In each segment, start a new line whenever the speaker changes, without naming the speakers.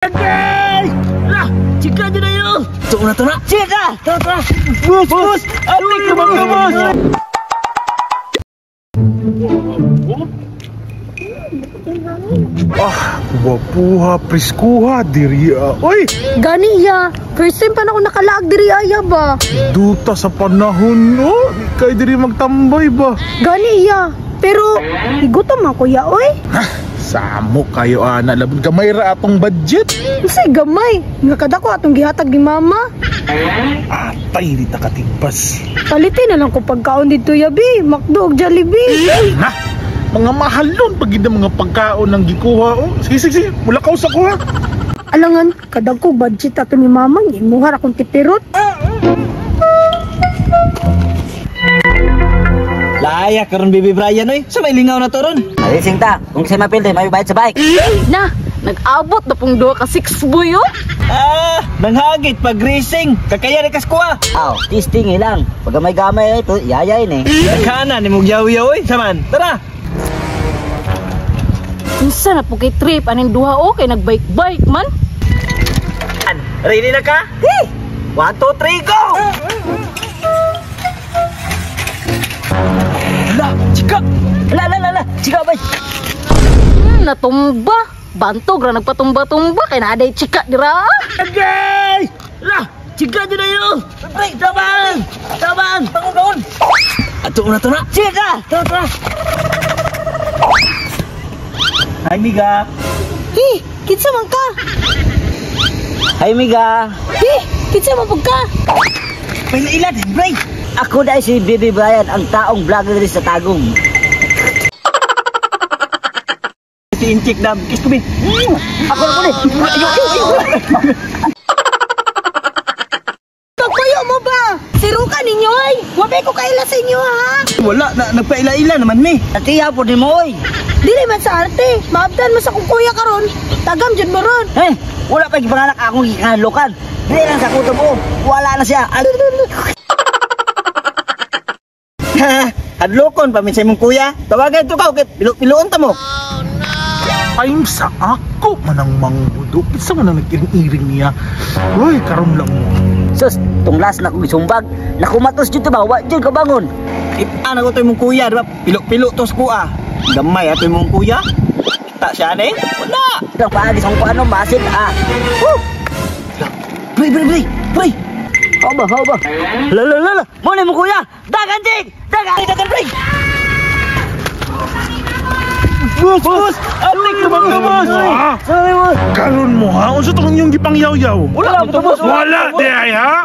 Okay! Lah, cika je na yun! Tuna! Cika! Tuna! Bus! Atik ka bang bus!
Wapuha, priskuha, diriya. Oy!
Ganiya, first time pa na ako nakalaag diri aya ba?
Duta sa panahon, no? Di kayo diri magtambay ba?
Ganiya, pero higutom ako ya, oy.
Samo kayo, ana. Labod gamay ra atong budget.
Usay gamay, nga kada ko atong gihatag ni mama.
Atay, di takatigpas.
Palitin na lang ko pagkaon dito yabi, McDo ug Jollibee.
Na! Mga mahalon pag ng mga pagkaon ng gikuha. Oh, sige. Mula ka sa kuha.
Alangan, kadag ko budget ato ni mama, imuhar akong tipirot.
Laya karon Bibi Brian oy. Sa may lingaw na to ron.
Alising ta, kung siya mapilde, may bayad sa bike.
Na, nag-abot na pong 2 ka 6 buyo.
Nanghagit pag racing. Kakaya ni kaskuha.
Aw, tisting lang. Pag gamay-gamay ito, yayain eh.
Nagkana ni mong yaw-yaw oy. Saman, tara.
Unsa na po kay trip aning duha o kay nagbike-bike man.
Ready na ka? 1, 2, 3, go! La, cika!
La, chika ba?
Natumba. Bantog ra nagpatumba-tumba kay naaday chika dira.
Okay! La, cika din na yun! Tabang! Bangon! Ato na to na! Cika! Tara! Hi, Miga!
Kinsa man ka?
Hi, Miga.
Kinsa man pud ka?
May nailan, break!
Ako dahil si Bibi Brian, ang taong vlogger rin sa Tagum.
Si Inchik na, kiss ko, Bin!
Ako na kulit.
Pagpuyo mo ba? Sirukan ninyo ay! Wabay ko kaila sa inyo ha!
Wala, nagpaila-ila naman, Mi!
Natiya po ni mo, oy.
Dili man sa arte, maabdan mo sa kukuya karon. Tagam jud mo ron.
Wala pa ipanganak akong ikanlokan. Dili lang sa kuto mo. Wala na siya.
Hadlokon, paminsay mong kuya. Tawagan ito ka, okay? Piluon ta mo.
Ayun sa ako manang mangbudo. Isa man ang nagkiring-iring niya. Uy, karon lang mo.
Sus, tunglas na kong isumbag. Nakumatos dito ba? Wa dyan ka bangon.
Kita na ko ito mong kuya, diba? Pilo-pilo tos kuya. Gamay ato mong kuya. Kita siya na eh. Wala.
Ang paagis ang paano, masin
Pre!
Haba. Lala. Muna mo kuya. Dagan, Jig! Dagan, pre!
Bus! Atik ka bang bus!
Sabi mo.
Karon mo ha? Unsa tong inyong gipangyaw-yaw?
Wala mo bus!
Wala, di ay ha?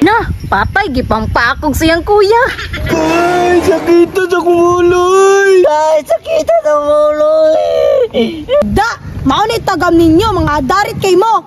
Na, patay gipang paakog siyang kuya.
Ay, sakita sa kumuloy!
Ay, sakita sa muloy.
Da, mao ni tagam ninyo mga darit kay mo.